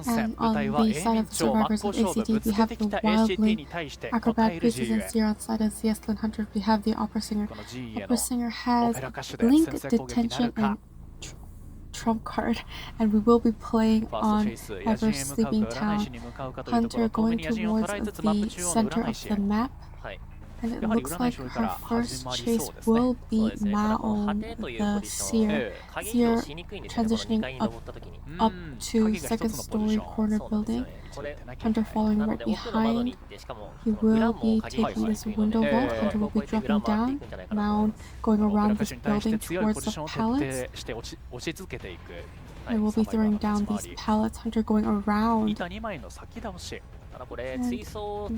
And on the side of the survivors of ACT, we have the wildly acrobat pieces and Seer on the side of ZS.Lin Hunter. We have the opera singer. Opera singer has blink, detention, and trump card, and we will be playing on Ever Sleeping Town. Hunter going towards the center of the map, and it looks like her first chase will be Maon, the Seer. Seer transitioning up to second story corner building. Hunter following right behind. He will be taking this window vault. Hunter will be dropping down. Maon going around this building towards the pallets. I will be throwing down these pallets. Hunter going around. And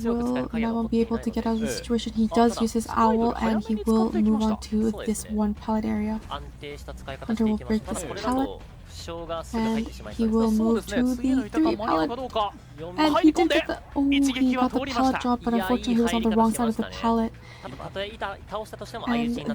will Maon be able to get out of the situation? He does use his owl, and he will move on to this one pallet area. Hunter will break this pallet, and he will move to the 3 pallet. And he did get the he got the pallet drop, but unfortunately he was on the wrong side of the pallet. And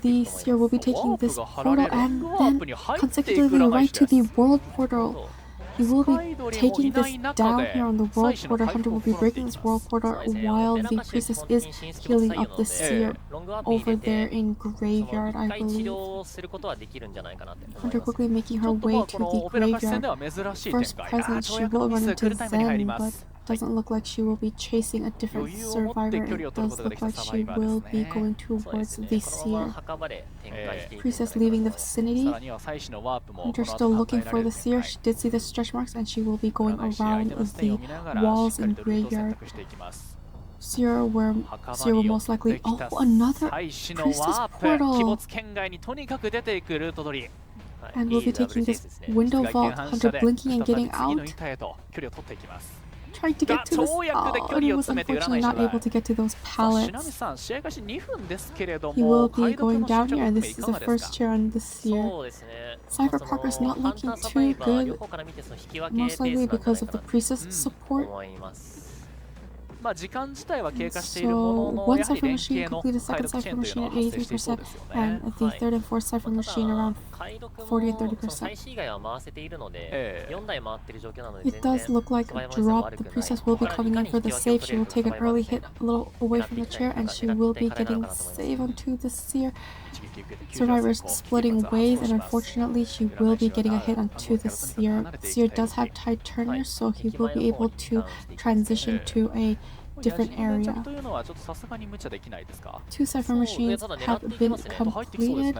the Seer will be taking this portal and then consecutively right to the world portal. He will be taking this down here on the world portal. Hunter will be breaking this world portal while the priestess is healing up the Seer over there in graveyard, I believe. Hunter quickly making her way to the graveyard. First presence, she will run into Zen, but doesn't look like she will be chasing a different survivor. It does look like she will be going towards the Seer. Priestess leaving the vicinity. Hunter still looking for the Seer. She did see the stretch marks, and she will be going around the walls in graveyard. Seer will most likely... Oh, another priestess portal! And we'll be taking this window vault. Hunter blinking and getting out. Trying to get to this, and he was unfortunately not able to get to those pallets. He will be going down here, and this is the first chair on the Seer. Cypher Parker's not looking too good, most likely because of the priestess support. So one Cypher machine completed, second Cypher machine at 83%, and the third and fourth Cypher machine around 40 and 30%. It does look like a drop. The priestess will be coming in for the save. She will take an early hit a little away from the chair, and she will be getting save onto the Seer. Survivors splitting ways, and unfortunately she will be getting a hit onto the Seer. Seer does have Tide Turner, so he will be able to transition to a different area. 2 Cypher machines have been completed,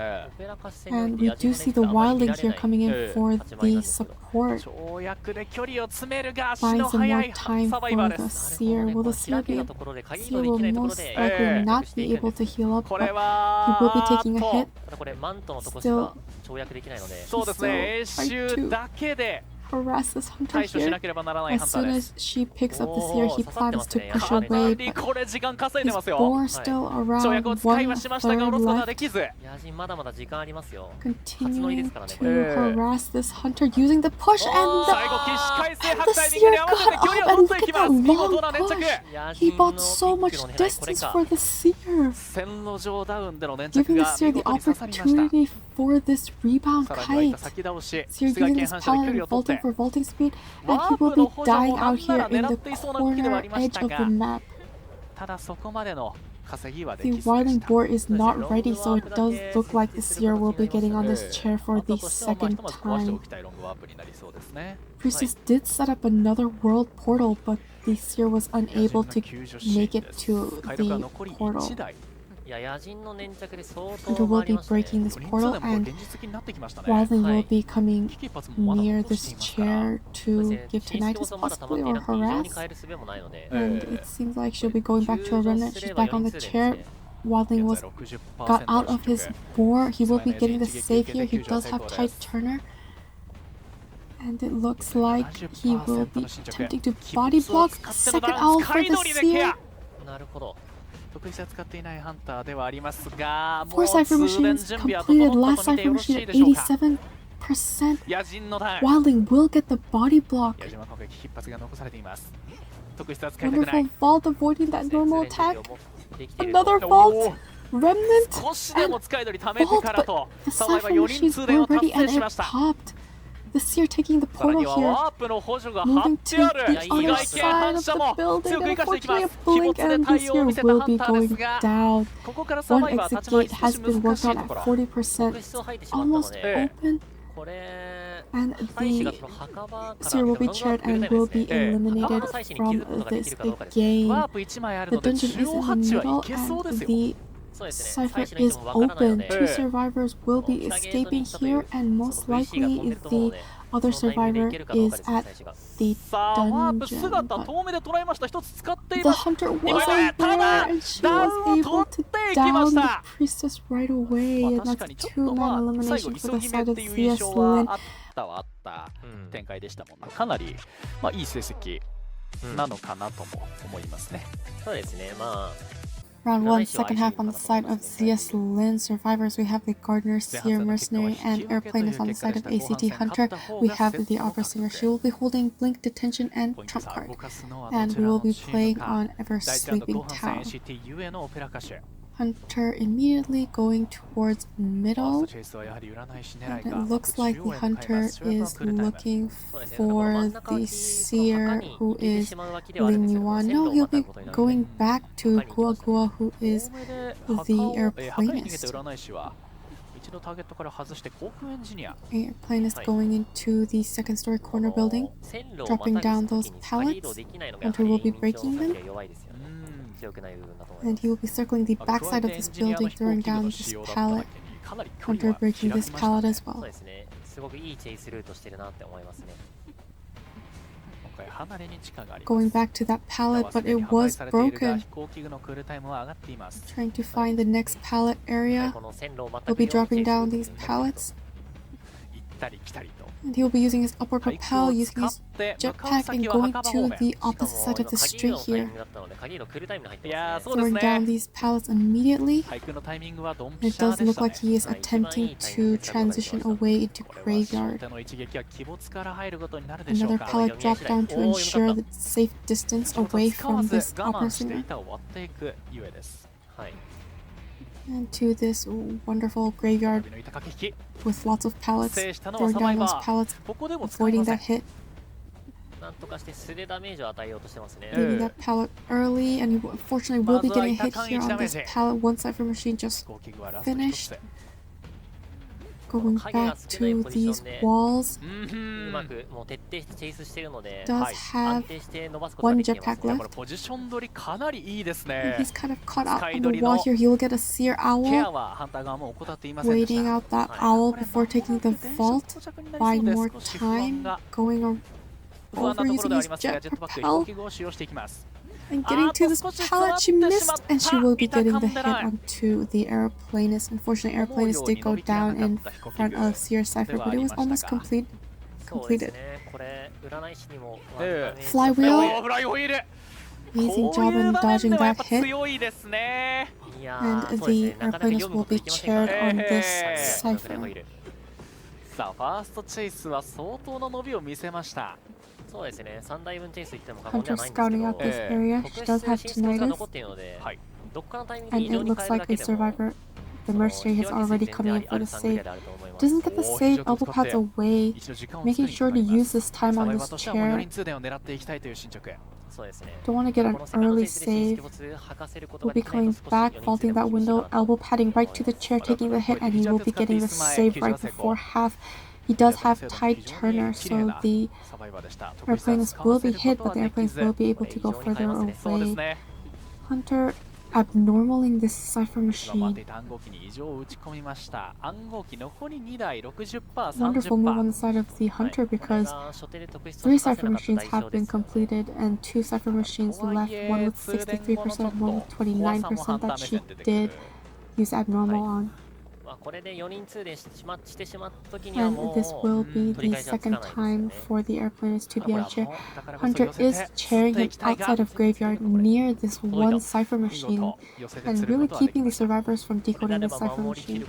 and we do see the Wildling here coming in for the support. Buying some more time for the Seer. Will the Seer will most likely not be able to heal up, but he will be taking a hit. Still trying to harass this Hunter here. As soon as she picks up the Seer, he plans to push away, but his boar still around 1/3 left. Continuing to harass this Hunter using the push, and the Seer got up, and look at that long push! He bought so much distance for the Seer, giving the Seer the opportunity for this rebound kite. Seer using this pallet and vaulting for vaulting speed, and he will be dying out here in the corner edge of the map. The Wildling boar is not ready, so it does look like the Seer will be getting on this chair for the second time. Priestess did set up another world portal, but the Seer was unable to make it to the portal. Hunter will be breaking this portal, and Wildling will be coming near this chair to give tinnitus possibly or harass. And it seems like she'll be going back to her remnant. She's back on the chair. Wildling got out of his boar. He will be getting the save here. He does have Tide Turner. And it looks like he will be attempting to body block a second owl for the Seer. 4 Cypher machines completed, last Cypher machine at 87%. Wildling will get the body block. Wonderful vault avoiding that normal attack. Another vault. Remnant and vault, but the Cypher machines were ready and it popped. The seer taking the portal here, moving to the other side of the building, and unfortunately a blink and the seer will be going down. One exit gate has been worked on at 40%, almost open, and the seer will be chaired and will be eliminated from this game. The dungeon is in the middle and the cipher is open. Two survivors will be escaping here, and most likely the other survivor is at the dungeon. The hunter was aware and she was able to down the priestess right away, and that's a 2-man elimination for the side of ZS.Lin. 展開でしたもんね。かなりいい成績なのかなとも思いますね。そうですね。Round 1, second half on the side of ZS.Lin. Survivors, we have the Gardener, Seer, Mercenary, and Airplanist on the side of ACT Hunter. We have the Opera Singer. She will be holding Blink, Detention, and Trump card. And we will be playing on Ever Sleeping Town. Hunter immediately going towards middle, and it looks like the hunter is looking for the seer, who is Lin Yuan. No, he'll be going back to Gua Gua, who is the airplanist. Airplanist going into the second story corner building, dropping down those pallets. Hunter will be breaking them. And he will be circling the backside of this building, throwing down this pallet. Hunter breaking this pallet as well. Going back to that pallet, but it was broken. Trying to find the next pallet area. He'll be dropping down these pallets. And he will be using his upward propel, using his jetpack, and going to the opposite side of the street here. Throwing down these pallets immediately. And it does look like he is attempting to transition away into Graveyard. Another pallet dropped down to ensure the safe distance away from this Opera Singer. And to this wonderful graveyard with lots of pallets, throwing down those pallets, avoiding that hit. Leaving that pallet early, and he unfortunately will be getting hit here on this pallet. One cipher machine just finished. Going back to these walls. Does have one jetpack left. And he's kind of caught out on the wall here. He will get a Seer Owl. Waiting out that owl before taking the vault. Buying more time. Going over using his jet propel. And getting to this pallet, she missed, and she will be getting the hit onto the airplanist. Unfortunately, airplanist did go down in front of Seer Cypher, but it was almost completed. Flywheel. Amazing job in dodging that hit. And the airplanist will be chaired on this Cypher. さあ、ファーストチェイスは相当の伸びを見せました。 Hunter scouting out this area. She does have tinnitus. And it looks like a survivor. The mercenary has already come in for the save. Doesn't get the save, elbow pads away. Making sure to use this time on this chair. Don't want to get an early save. Will be coming back, vaulting that window, elbow padding right to the chair, taking the hit, and he will be getting the save right before half. He does have tight turner, so the airplanes will be hit, but the airplanes will be able to go further away. Hunter abnormaling this cipher machine. Wonderful move on the side of the Hunter, because 3 cipher machines have been completed and 2 cipher machines left, one with 63%, one with 29% that she did use abnormal on. And this will be the second time for the airplanist to be on chair. Hunter is chairing him outside of Graveyard near this one cipher machine and really keeping the survivors from decoding the cipher machine.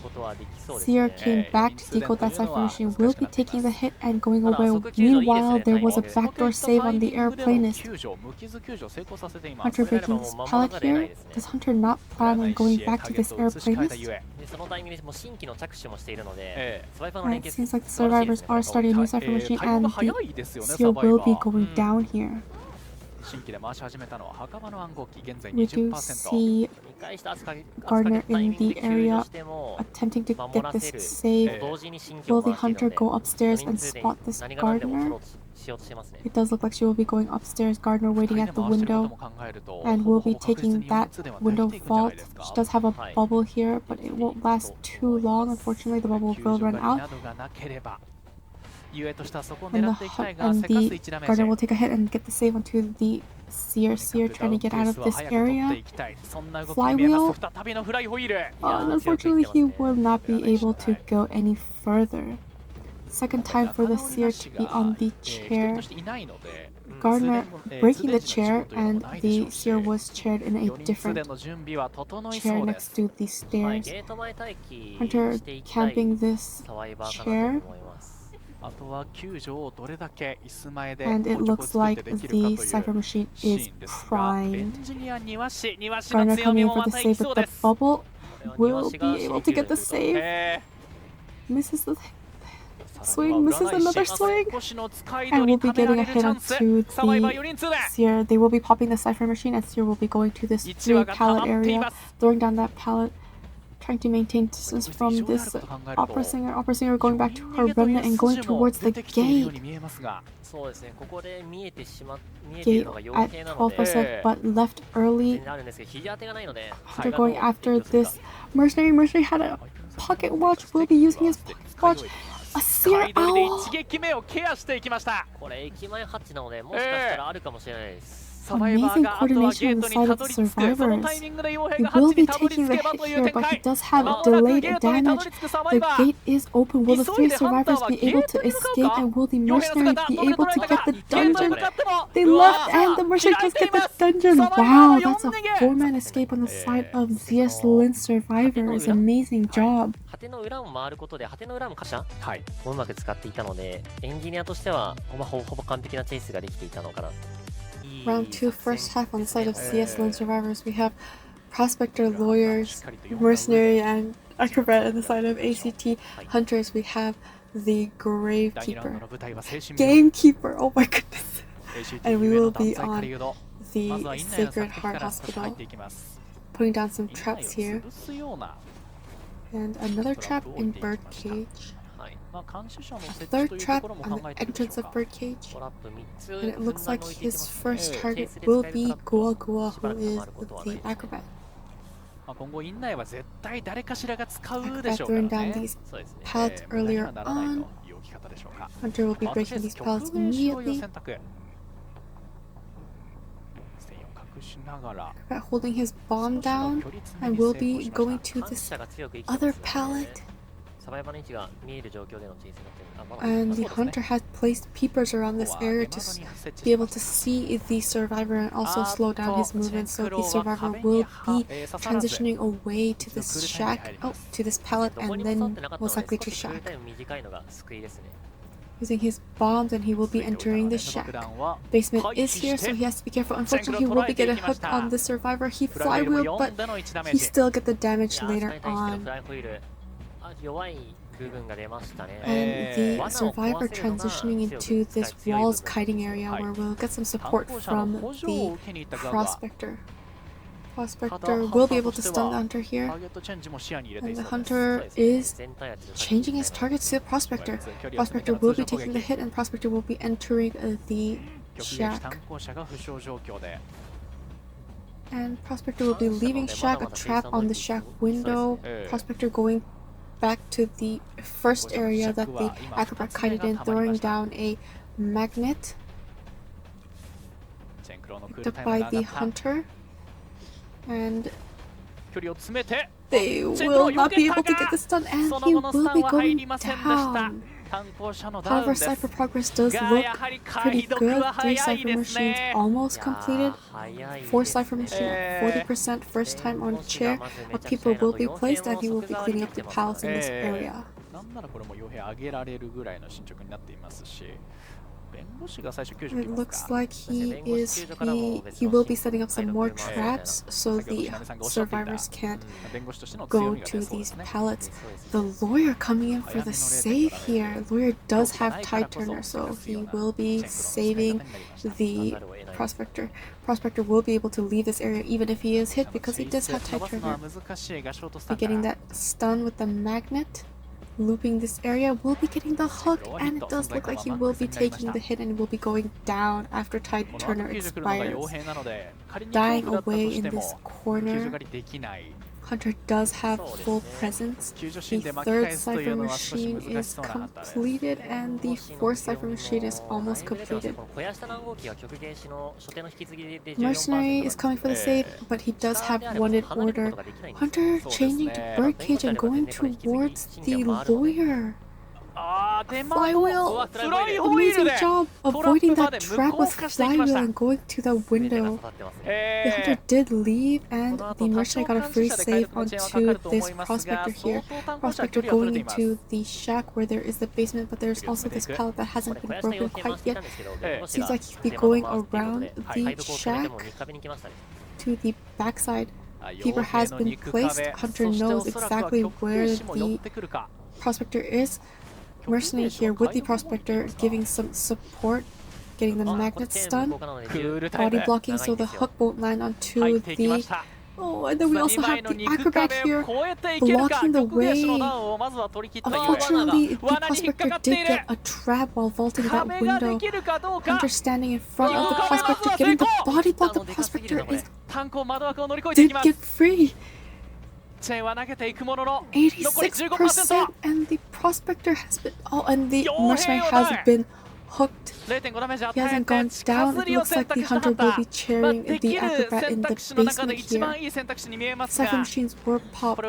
Seer came back to decode that cipher machine, will be taking the hit and going away. Meanwhile, there was a backdoor save on the airplanist. Hunter breaking this pallet here. Does Hunter not plan on going back to this airplanist? Right, it seems like the survivors are starting a new cipher machine and the seer will be going down here. 新規で回し始めたのは墓場の暗号機、現在 We do 20%。 see Gardner in the area attempting to get this save. Will the hunter go upstairs and spot this Gardner? It does look like she will be going upstairs. Gardner waiting at the window and will be taking that window vault. She does have a bubble here, but it won't last too long. Unfortunately, the bubble will run out. And the Gardner will take a hit and get the save onto the Seer. Seer trying to get out of this area. Flywheel. And unfortunately, he will not be able to go any further. Second time for the Seer to be on the chair. Gardner breaking the chair, and the Seer was chaired in a different chair next to the stairs. Hunter camping this chair. And it looks like the cipher machine is primed. Gardner coming in for the save with the bubble. Will be able to get the save. Misses the swing, misses another swing. And will be getting a hit onto the Seer. They will be popping the cipher machine, and Seer will be going to this 3 pallet area, throwing down that pallet. Trying to maintain distance from this opera singer. Opera singer going back to her remnant and going towards the gate. Gate at 12%, but left early. After going after this mercenary. Mercenary had a pocket watch. Will be using his pocket watch. A Seer owl. Amazing coordination on the side of the survivors. He will be taking the hit here, but he does have delayed damage. The gate is open. Will the 3 survivors be able to escape, and will the mercenary be able to get the dungeon? They left, and the mercenary does get the dungeon. Wow, that's a 4-man escape on the side of ZS.Lin survivors. Amazing job. Round 2, first half on the side of ZS.Lin survivors. We have prospector, lawyers, mercenary, and acrobat on the side of ACT hunters. We have the gravekeeper, gamekeeper. Oh my goodness! And we will be on the Sacred Heart Hospital, putting down some traps here, and another trap in birdcage. A third trap on the entrance of birdcage, and it looks like his first target will be Gua Gua, who is the acrobat. Acrobat throwing down these pallets earlier on. Hunter will be breaking these pallets immediately. Acrobat holding his bomb down and will be going to this other pallet. And the hunter has placed peepers around this area to be able to see the survivor and also slow down his movement, so the survivor will be transitioning away to this shack, to this pallet, and then most likely to shack. Using his bombs, and he will be entering the shack. Basement is here, so he has to be careful. Unfortunately, he will be getting hooked on the survivor. He flywheeled, but he still get the damage later on. And the survivor transitioning into this walls kiting area, where we'll get some support from the prospector. Prospector will be able to stun the hunter here, and the hunter is changing his targets to the prospector. Prospector will be taking the hit, and prospector will be entering the shack. And prospector will be leaving shack. A trap on the shack window. Prospector going back to the first area that the acrobat kited in, throwing down a magnet. Picked up by the hunter. And they will not be able to get this done, and he will be going down. However, cipher progress does look pretty good. 3 cipher machines almost completed. 4 cipher machine at 40%. First time on chair. A people will be placed, and he will be cleaning up the pallets in this area. It looks like he will be setting up some more traps so the survivors can't go to these pallets. The lawyer coming in for the save here. Lawyer does have tide turner, so he will be saving the prospector. Prospector will be able to leave this area even if he is hit because he does have tide turner. Be getting that stun with the magnet. Looping this area, will be getting the hook, and it does look like he will be taking the hit and will be going down after tide turner expires. Dying away in this corner. Hunter does have full presence. The third cipher machine is completed and the fourth cipher machine is almost completed. Mercenary is coming for the save, but he does have one in order. Hunter changing to birdcage and going towards the lawyer. Flywheel! Amazing job avoiding that trap with flywheel and going to the window. The hunter did leave and the mercenary got a free save onto this prospector here. Prospector going into the shack where there is the basement, but there's also this pallet that hasn't been broken quite yet. Seems like he'll be going around the shack to the backside. Peeper has been placed. Hunter knows exactly where the prospector is. Mercenary here with the prospector giving some support, getting the magnet stun, body blocking so the hook won't land onto the... Oh, and then we also have the acrobat here blocking the way. Unfortunately, the prospector did get a trap while vaulting that window. Hunter standing in front of the prospector, getting the body block. The prospector did get free. 86% and the prospector has been and the mercenary has been hooked. He hasn't gone down. It looks like the hunter will be cheering the acrobat in the basement here. Cipher machines were popped.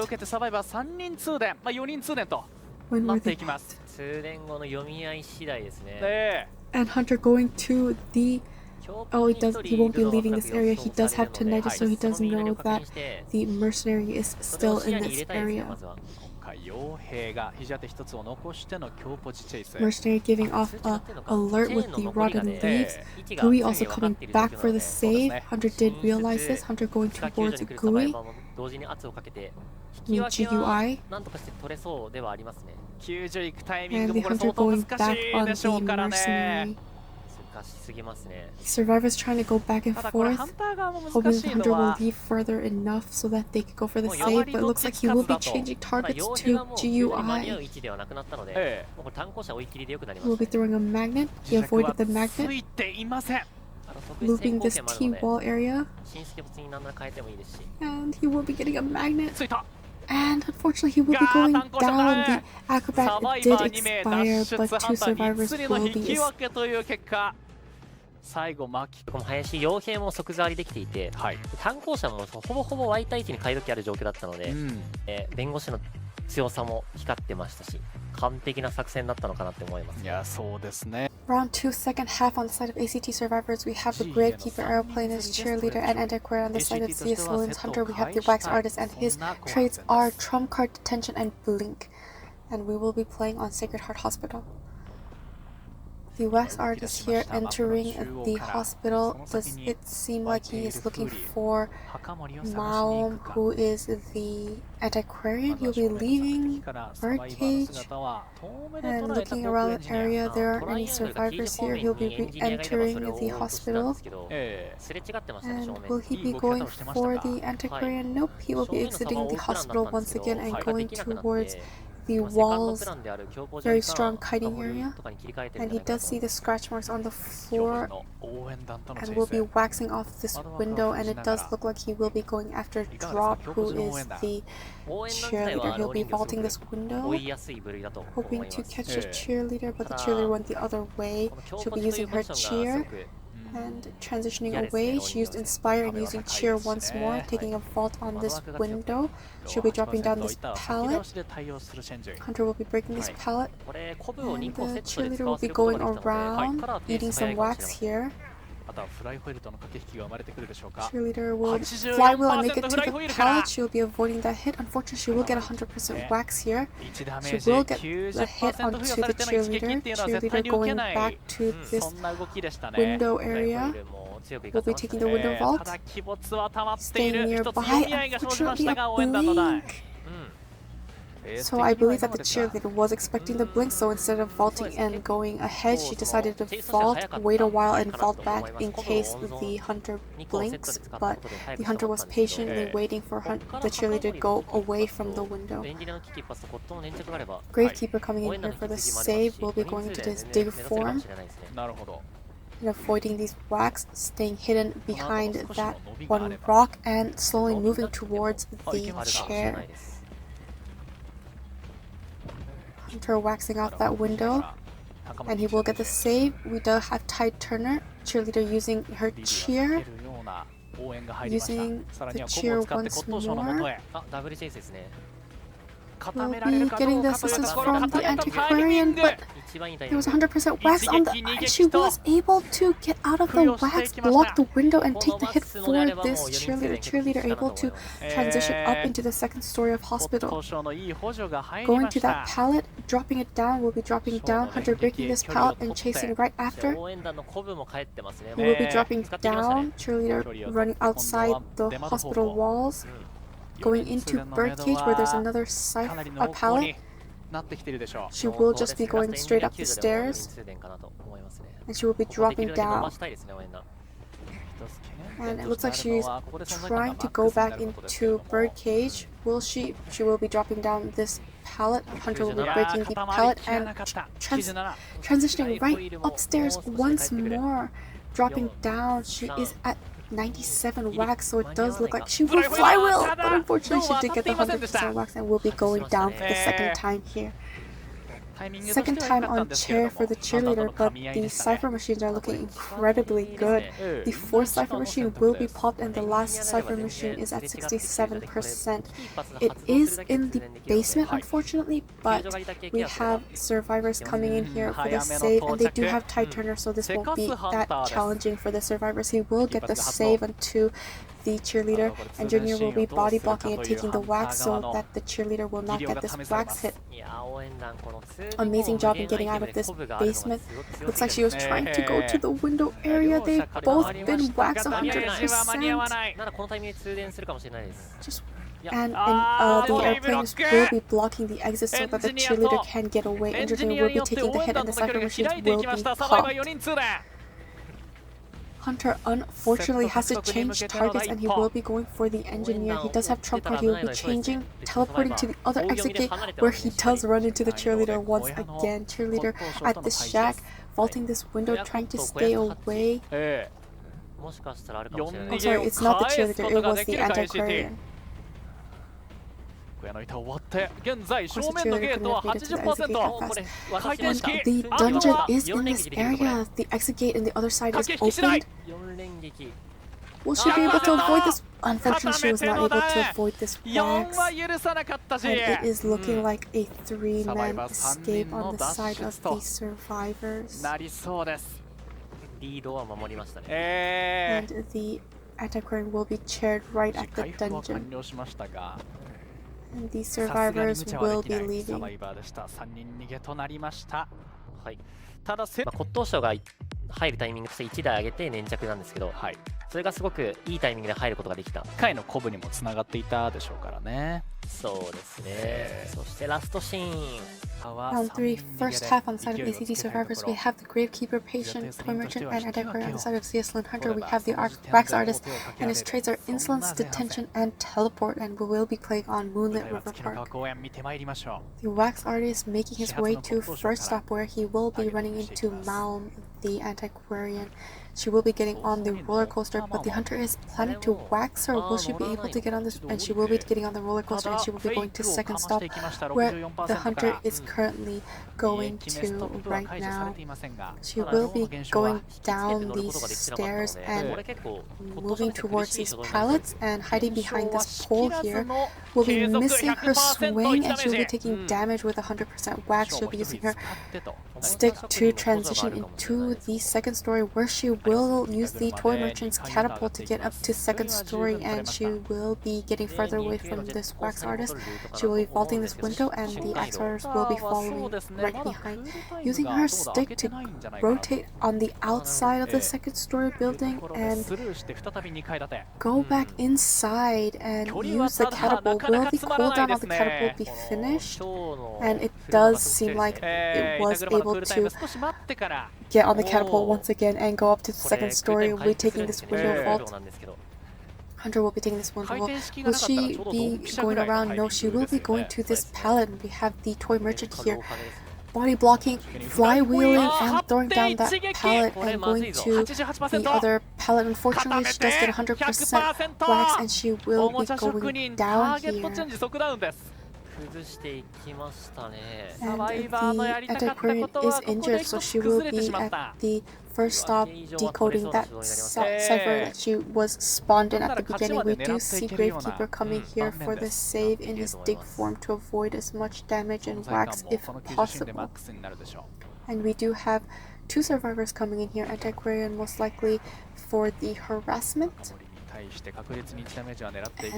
When were they popped? And Hunter going to the... Oh, he won't be leaving this area. He does have tinnitus, so he does know that the mercenary is still in this area. Mercenary giving off an alert with the rotten leaves. Gui also coming back for the save. Hunter did realize this. Hunter going towards Gui. GUI. And the hunter going back on the mercenary. Survivors trying to go back and forth, hoping the hunter will leave further enough so that they could go for the save, but it looks like he will be changing targets to GUI. He will be throwing a magnet. He avoided the magnet. Looping this T-wall area. And he will be getting a magnet. And unfortunately he will be going down. The acrobat did expire, but two survivors will be 最後巻きこの林傭兵も即座りできていて、担当者もほぼほぼ湧いた位置に買い時ある状況だったので、弁護士の強さも光ってましたし、完璧な作戦だったのかなって思います。いや、そうですね。Round 2, second half on the side of ACT survivors, we have the Gravekeeper, Aeroplanist, Cheerleader, and Antiquary. On the side of ZS.Lin's Hunter, we have the Wax Artist, and his traits are Trump Card, Detention, and Blink. And we will be playing on Sacred Heart Hospital. The Wax Artist here entering the hospital. Does it seem like he is looking for Malm, who is the Antiquarian? He'll be leaving Birdcage and looking around the area. There aren't any survivors here. He'll be re-entering the hospital. And will he be going for the Antiquarian? Nope, he will be exiting the hospital once again and going towards the walls, very strong kiting area, and he does see the scratch marks on the floor and will be waxing off this window, and it does look like he will be going after Drop, who is the cheerleader. He'll be vaulting this window, hoping to catch the cheerleader, but the cheerleader went the other way. She'll be using her cheer and transitioning away. She used Inspire and using Cheer once more, taking a vault on this window. She'll be dropping down this pallet. Hunter will be breaking this pallet, and the cheerleader will be going around, eating some wax here. Cheerleader will flywheel and make it to the pallet. She will be avoiding that hit. Unfortunately, she will get 100% wax here. She will get the hit onto the cheerleader. Cheerleader going back to this window area. Will be taking the window vault. Staying nearby. Unfortunately, a blink. So I believe that the cheerleader was expecting the blink, so instead of vaulting and going ahead, she decided to vault, wait a while, and vault back in case the hunter blinks. But the hunter was patiently waiting for the cheerleader to go away from the window. Gravekeeper coming in here for the save will be going into this dig form. And avoiding these wax, staying hidden behind that one rock, and slowly moving towards the chair. Hunter waxing off that window, and he will get the save. We do have Tide Turner, cheerleader using her cheer, using the cheer once more. We'll be getting the assistance from the antiquarian, but there was 100% wax on the and she was able to get out of the wax, block the window, and take the hit for this cheerleader. Cheerleader able to transition up into the second story of hospital. Going to that pallet, dropping it down, will be dropping down. Hunter breaking this pallet and chasing right after. We will be dropping down. Cheerleader running outside the hospital walls. Going into birdcage where there's another pallet. She will just be going straight up the stairs, and she will be dropping down. And it looks like she's trying to go back into birdcage. Will she? She will be dropping down this pallet. Hunter will be breaking the pallet and transitioning right upstairs once more. Dropping down. She is at 97 wax, so it does look like she will flywheel, but unfortunately she did get the 100% wax and will be going down for the second time here. Second time on chair for the cheerleader, but the cipher machines are looking incredibly good. The fourth cipher machine will be popped and the last cipher machine is at 67%. It is in the basement, unfortunately, but we have survivors coming in here for the save, and they do have Tide Turner, so this won't be that challenging for the survivors. He will get the save onto the cheerleader. Engineer will be body blocking and taking the wax so that the cheerleader will not get this wax hit. Amazing job in getting out of this basement. Looks like she was trying to go to the window area. They've both been waxed 100%. And the airplanes will be blocking the exit so that the cheerleader can get away. Engineer will be taking the hit and the cipher machines will be popped. Hunter unfortunately has to change targets and he will be going for the engineer. He does have trump card. He will be changing, teleporting to the other exit gate where he does run into the cheerleader once again. Cheerleader at the shack, vaulting this window, trying to stay away. I'm sorry, it's not the cheerleader, it was the antiquarian. The dungeon is in this area. The exit gate in the other side is opened. Will she be able to avoid this? Unfortunately, she was not able to avoid this wax. And it is looking like a 3-man escape on the side of the survivors. And the antiquarian will be chaired right at the dungeon. And the survivors will be leaving. 骨董賞が入るタイミングとして1台上げて粘着なんですけど、それがすごくいいタイミングで入ることができた。1回のコブにもつながっていたでしょうからね。そうですね。そしてラストシーン。Round 3, first half on the side of ACT survivors, we have the Gravekeeper, Patient, Toy Merchant, and Antiquarian. On the side of ZS.Lin Hunter, we have the Wax Artist, and his trades are Insolence, Detention, and Teleport, and we will be playing on Moonlit River Park. The Wax Artist making his way to first stop, where he will be running into Malm, the Antiquarian. She will be getting on the roller coaster, but the hunter is planning to wax her. Will she be able to get on this? And she will be getting on the roller coaster, and she will be going to second stop, where the hunter is currently going to right now. She will be going down these stairs and moving towards these pallets and hiding behind this pole here. Will be missing her swing and she'll be taking damage with 100% wax. She'll be using her stick to transition into the second story, where she will use the toy merchant's catapult to get up to second story, and she will be getting further away from this wax artist. She will be vaulting this window and the axe artist will be following right behind, using her stick to rotate on the outside of the second story building and go back inside and use the catapult. Will the cooldown of the catapult be finished? And it does seem like it was able to get on the catapult once again and go up to the second story. We'll be taking this window vault. Hunter will be taking this window vault. Will she be going around? No, she will be going to this pallet. We have the toy merchant here, body blocking, flywheeling, and throwing down that pallet and going to the other pallet. Unfortunately, she does get 100% wax and she will be going down here. And the antiquarian is injured, so she will be at the first stop decoding that cipher that she was spawned in at the beginning. We do see Gravekeeper coming here for the save in his dig form to avoid as much damage and wax if possible. And we do have two survivors coming in here, antiquarian most likely for the harassment, and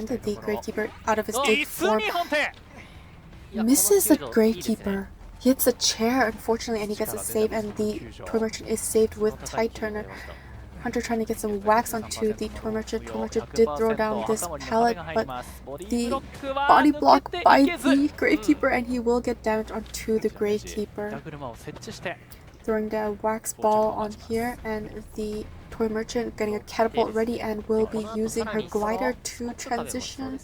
the Gravekeeper out of his dig form misses the Gravekeeper. He hits a chair, unfortunately, and he gets a save, and the toy merchant is saved with Tide Turner. Hunter trying to get some wax onto the toy merchant. Toy merchant did throw down this pallet, but the body block by the Gravekeeper, and he will get damage onto the Gravekeeper. Throwing the wax ball on here, and the toy merchant getting a catapult ready and will be using her glider to transition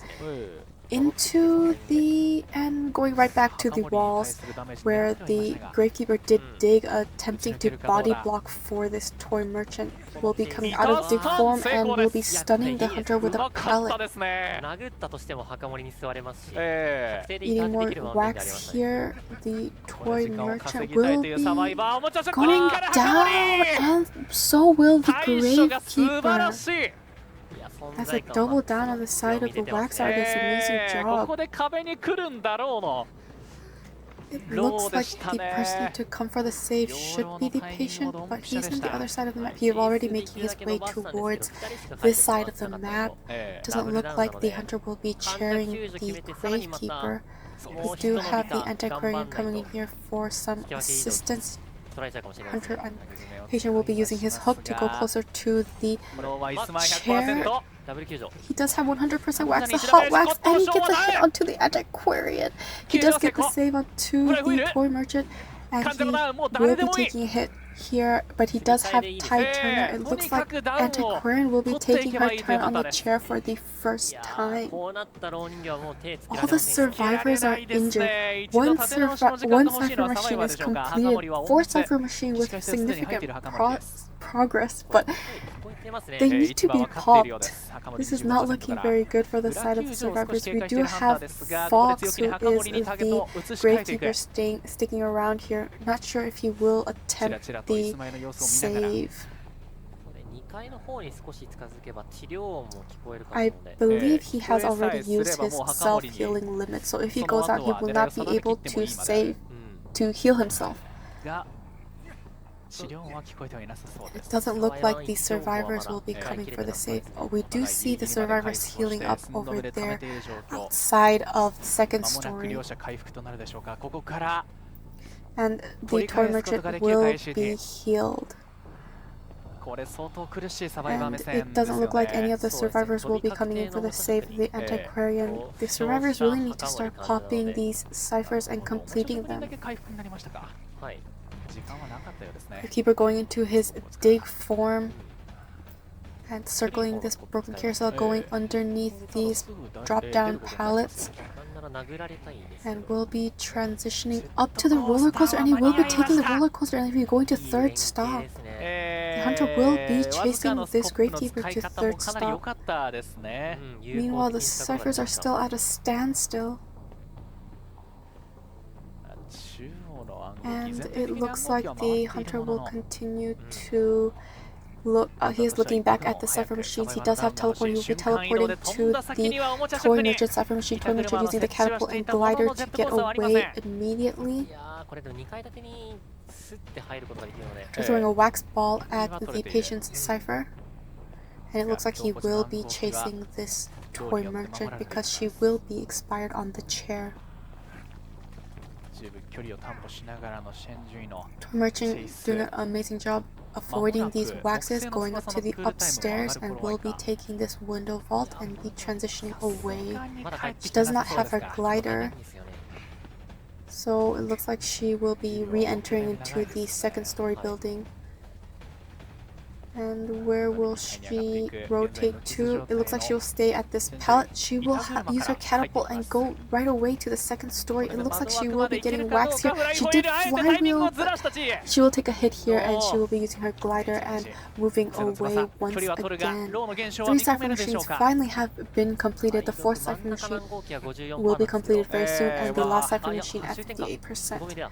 into the and going right back to the walls where the Gravekeeper did dig, attempting to body block for this toy merchant. Will be coming out of dig form and will be stunning the hunter with a pallet. Eating more wax here, the toy merchant will be going down, and so will the Gravekeeper. That's a double down on the side of the wax artist. Amazing job. It looks like the person to come for the save should be the patient, but he's on the other side of the map. He's already making his way towards this side of the map. Doesn't look like the hunter will be cheering the Gravekeeper. We do have the antiquarian coming in here for some assistance. Hunter and patient will be using his hook to go closer to the chair. He does have 100% wax, the hot wax, and he gets a hit onto the antiquarian. He does get the save onto the toy merchant, and he will be taking a hit here, but he does have Tide Turner. It looks like antiquarian will be taking her turn on the chair for the first time. All the survivors are injured. One cipher machine is completed. 4 cipher machine with significant progress, but they need to be popped. This is not looking very good for the side of the survivors. We do have Fox, who is the Gravekeeper sticking around here. Not sure if he will attempt the save. I believe he has already used his self-healing limit, so if he goes out, he will not be able to heal himself. It doesn't look like the survivors will be coming for the save. We do see the survivors healing up over there outside of the second story. And the toy merchant will be healed. And it doesn't look like any of the survivors will be coming in for the save of the antiquarian. The survivors really need to start popping these ciphers and completing them. The keeper going into his dig form and circling this broken carousel, going underneath these drop down pallets, and will be transitioning up to the roller coaster, and he will be taking the roller coaster and he'll be going to third stop. The hunter will be chasing this Gravekeeper to third stop. Meanwhile, the ciphers are still at a standstill. And it looks like the hunter will continue to look. He is looking back at the cipher machines. He does have teleport. He will be teleporting to the toy merchant cipher machine. Toy merchant using the catapult and glider to get away immediately. Throwing a wax ball at the patient's cipher. And it looks like he will be chasing this toy merchant because she will be expired on the chair. Toy merchant doing an amazing job avoiding these waxes, going up to the upstairs, and will be taking this window vault and be transitioning away. She does not have her glider, so it looks like she will be re-entering into the second story building. And where will she rotate to? It looks like she will stay at this pallet. She will use her catapult and go right away to the second story. It looks like she will be getting waxed here. She did flywheel, but she will take a hit here and she will be using her glider and moving away once again. 3 cipher machines finally have been completed. The 4th cipher machine will be completed very soon, and the last cipher machine at 58%.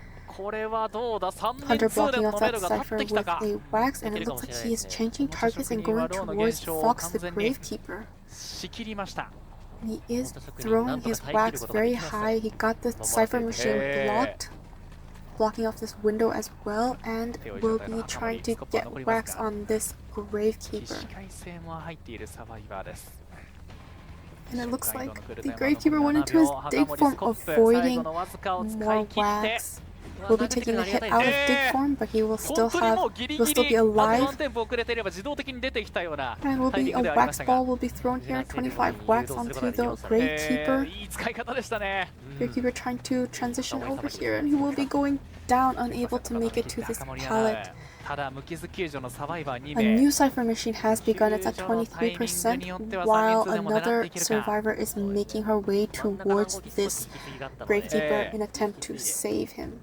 Hunter blocking off that cipher with a wax, and it looks like he is changing targets and going towards Fox the Gravekeeper. He is throwing his wax very high. He got the cipher machine blocked, blocking off this window as well, and will be trying to get wax on this Gravekeeper. And it looks like the Gravekeeper went into his dig form, avoiding more wax. Will be taking a hit out of dig form, but he will still be alive. And a wax ball will be thrown here. 25 wax onto the Gravekeeper. Gravekeeper trying to transition over here, and he will be going down, unable to make it to this pallet. A new cipher machine has begun. It's at 23%, while another survivor is making her way towards this Gravekeeper in an attempt to save him.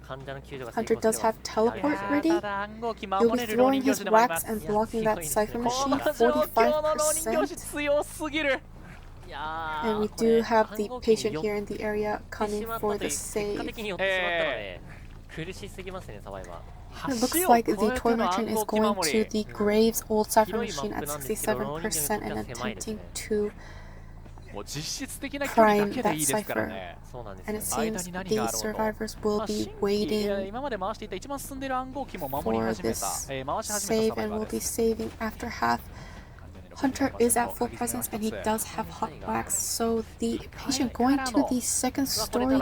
Hunter does have teleport ready. He'll be throwing his wax and blocking that cipher machine. 45%. And we do have the patient here in the area coming for the save. It looks like the toy merchant is going to the Graves old cipher machine at 67% and attempting to prime that cipher. And it seems the survivors will be waiting for this save and will be saving after half. Hunter is at full presence and he does have hot wax, so the patient going to the second story,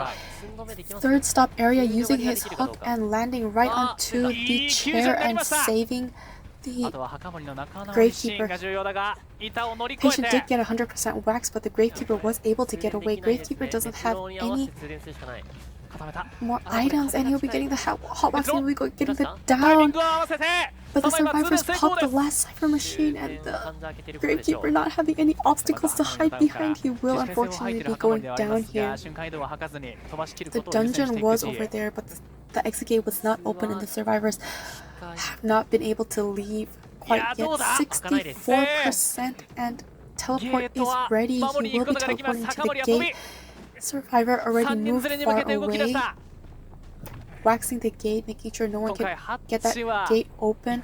3rd stop area, using his hook and landing right onto the chair and saving the Gravekeeper. Patient did get 100% wax, but the Gravekeeper was able to get away. Gravekeeper doesn't have any more items, and he'll be getting the hot wax and we'll be getting the down. But the survivors popped the last cipher machine, and the Gravekeeper not having any obstacles to hide behind, he will unfortunately be going down here. The dungeon was over there, but the exit gate was not open, and the survivors have not been able to leave quite yet. 64%, and teleport is ready. He will be teleporting to the gate. Survivor already moved far away, waxing the gate, making sure no one can get that gate open.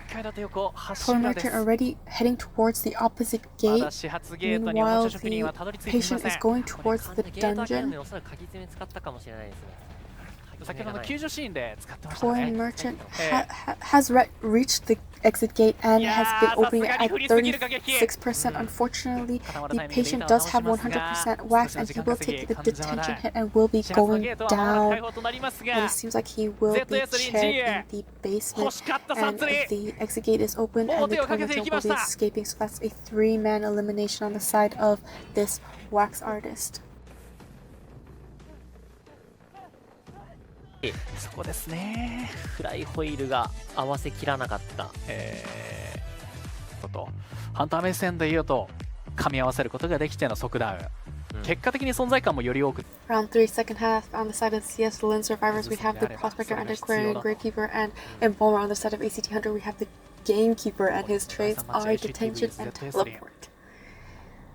Toy merchant already heading towards the opposite gate. Meanwhile, the patient is going towards the dungeon. Toy merchant has reached the exit gate and has been opening it at 36%. Unfortunately, the patient does have 100% wax, and he will take the detention hit and will be going down. And it seems like he will be chaired in the basement, and the exit gate is open and the toy merchant will be escaping. So that's a 3-man elimination on the side of this wax artist. そこですね。フライホイールが合わせきらなかった。ハンター目線で言うと噛み合わせることができての即ダウン。結果的に存在感もより多く。Round 3, second half. On the side of the ZS.Lin survivors, we have the Prospector, Antiquarian, Gravekeeper, and Bomber. On the side of ACT Hunter, we have the Gamekeeper, and his trades are Detention and Teleport.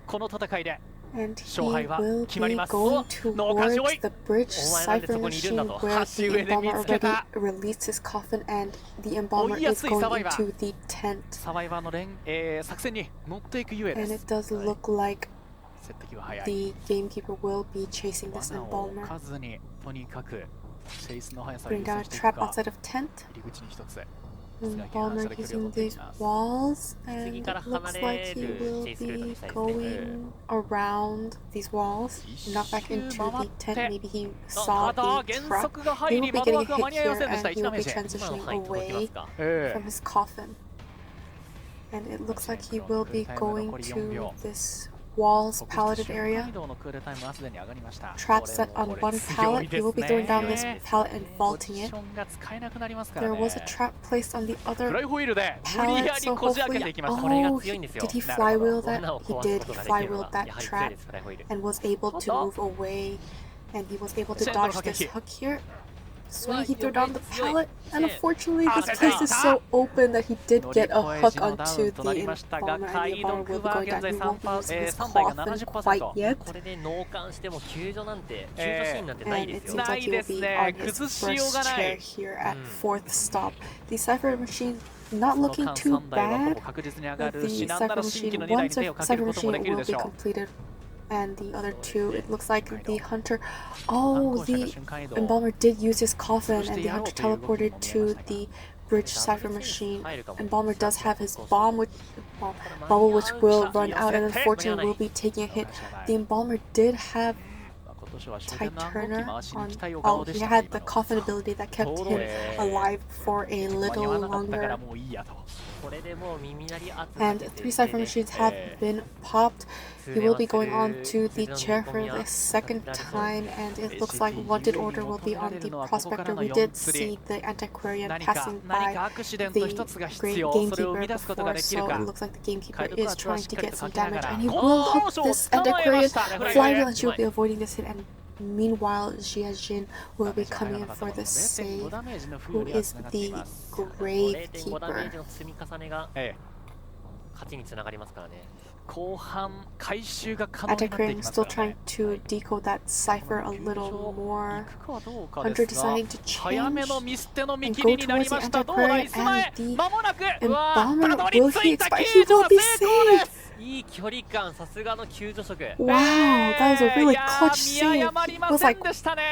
この戦いで And he 勝敗は will 決まり be ます。 going 脳幹上 towards 位 the bridge お前なんで cipher そこにいるんだ machine と。 where the 橋上で見 embalmer つけた。 already released his coffin and the 追 embalmer いや is すいサバ going イバ into ー。 the tent. サバイバーの作戦に乗っていくゆえで And す。 it does look like 接敵は早い。 the gamekeeper will be chasing this 罠を置 embalmer. かずにとにかくチェイスの速さを Putting 優 down 先 a していく trap か。 outside of tent. 入り口に一つ。 The embalmer using these walls, and it looks like he will be going around these walls, not back into the tent. Maybe he saw the trap. He will be getting hit here, and he will be transitioning away from his coffin. And it looks like he will be going to this walls palleted area. Trap set on one pallet. He will be throwing down this pallet and vaulting it. There was a trap placed on the other pallet, so hopefully, oh, did he flywheel that? He did. He flywheeled that trap and was able to move away, and he was able to dodge this hook here. Swing, he threw down the pallet, and unfortunately this place is so open that he did get a hook onto the embalmer, and the embalmer will be going down. He won't be using his coffin quite yet. これで脳幹しても救助シーンなんてない And で it すよ。 seems like he will be on his first chair here at fourth stop. The cipher machine not looking too bad. The cipher machine, one cipher machine will be completed. And the other two, it looks like the hunter. Oh, the embalmer did use his coffin, and the hunter teleported to the bridge cipher machine. Embalmer does have his bubble, which will run out, and unfortunately will be taking a hit. The embalmer did have tight turner on. Oh, he had the coffin ability that kept him alive for a little longer. And 3 cipher machines have been popped. He will be going on to the chair for the second time, and it looks like wanted order will be on the prospector. We did see the antiquarian passing by the great gamekeeper before, so it looks like the gamekeeper is trying to get some damage, and he will hook this antiquarian flywheel, and she will be avoiding this hit. And meanwhile, ZS.Lin will be coming in for the save, who is the gravekeeper. 勝ちにつながりますからね。 後半回収が可能になってい Antiquarian きます still からね。 trying to decode that cipher a little more. Hunter deciding to change 早めのミステの見 and 切 go りになり towards ま the した。どうだ antiquarian イス前 and the 間もなく embalmer. たどり Will 着 he いた expire? 救 He 助 will は be 成功で saved! す。いい距離感、さすがの救助職。 Wow, that was a really clutch 見 save. 誤り It ま was せ like んでしたね。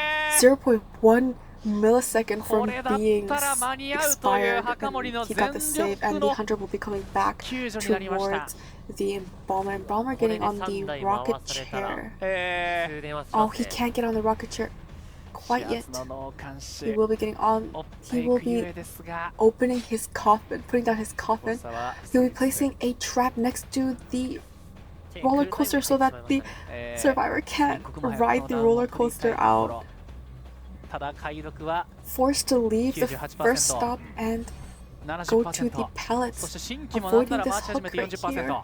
0.1 millisecond こ from れだっ being たら間に合うという expired, 墓守 and の he 全 got the 力 save, and the の hunter will be coming back 救助になりました。 towards the embalmer. Embalmer getting on the rocket chair. 充電はし Oh, ます he ね。 can't get on the rocket chair quite 始 yet. 発の脳幹 He 視 will be getting on. 追って He い will くゆ be えですが、 opening his coffin, putting down his 誤 coffin. 差は He'll be placing a trap next to the roller coaster so that the survivor can't ride the roller coaster out. ただ解読は Forced to leave the first stop and go to the 70%。 pallets, そして新規もなんな avoiding ら this 回し始め hook て right here. 40%。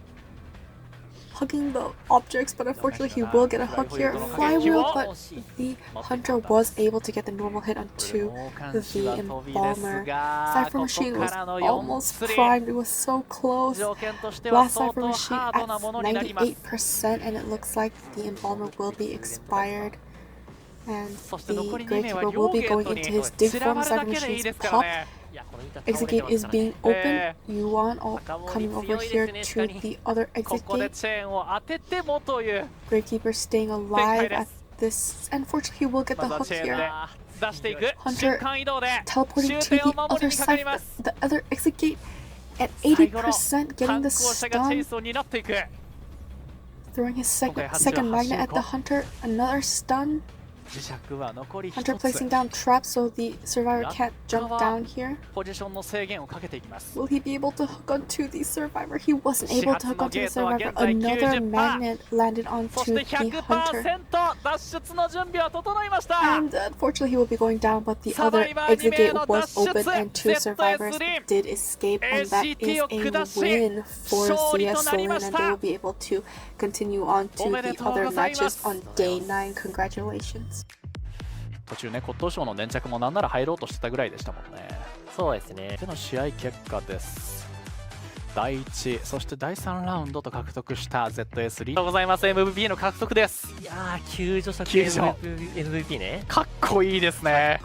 Hugging the objects, but unfortunately he will get a hook here. Flywheel, but the hunter was able to get the normal hit onto the embalmer. Cipher machine was almost primed. It was so close. 条件として Last は相 cipher 当 machine ハー at ドなものになります。 98%, and it looks like the embalmer will be expired. And the gravekeeper will be going into his dig form. Cipher machine's pop. いや、この Exit gate is being opened. Yuan coming over here to the other こ exit こで gate. チェーンを当ててもという Gravekeeper staying alive at this. Unfortunately, he will get the ま hook ずはチェーンで here. 出していく Hunter 瞬間移動で Teleporting 終 to 点を the 守 other りにかかり side, ます。 the other exit gate at 最後の 80%, getting 反 the 抗者がチェイ stun, スを担っていく。 throwing his Okay, second Hunter magnet at the Hashiko. hunter. Another stun. 磁石は残り Hunter 1 placing つ。 down traps so the survivor can't jump down here. ポジションの制限をかけていきます。 Will he be able to hook onto the survivor? He wasn't able to hook onto the 始発のゲート survivor. は現在 Another 90%。 magnet landed そ onto して the hunter. 100% 脱出の準備は整いました。 And unfortunately, he will be going down, but the other exit gate was open and 2 survivors did escape, and that is a win for ZS.Lin, and they will be able to continue on to the other matches on day 9. Congratulations. 途中ね、骨董賞の粘着もなんなら入ろうとしてたぐらいでしたもんね。そうですね。での試合結果です。第1、そして第3ラウンドと獲得した ZS.Lin。ありがとうございます。MVP の獲得です。いやー、救助者救助 MVP ね。かっこいいですね。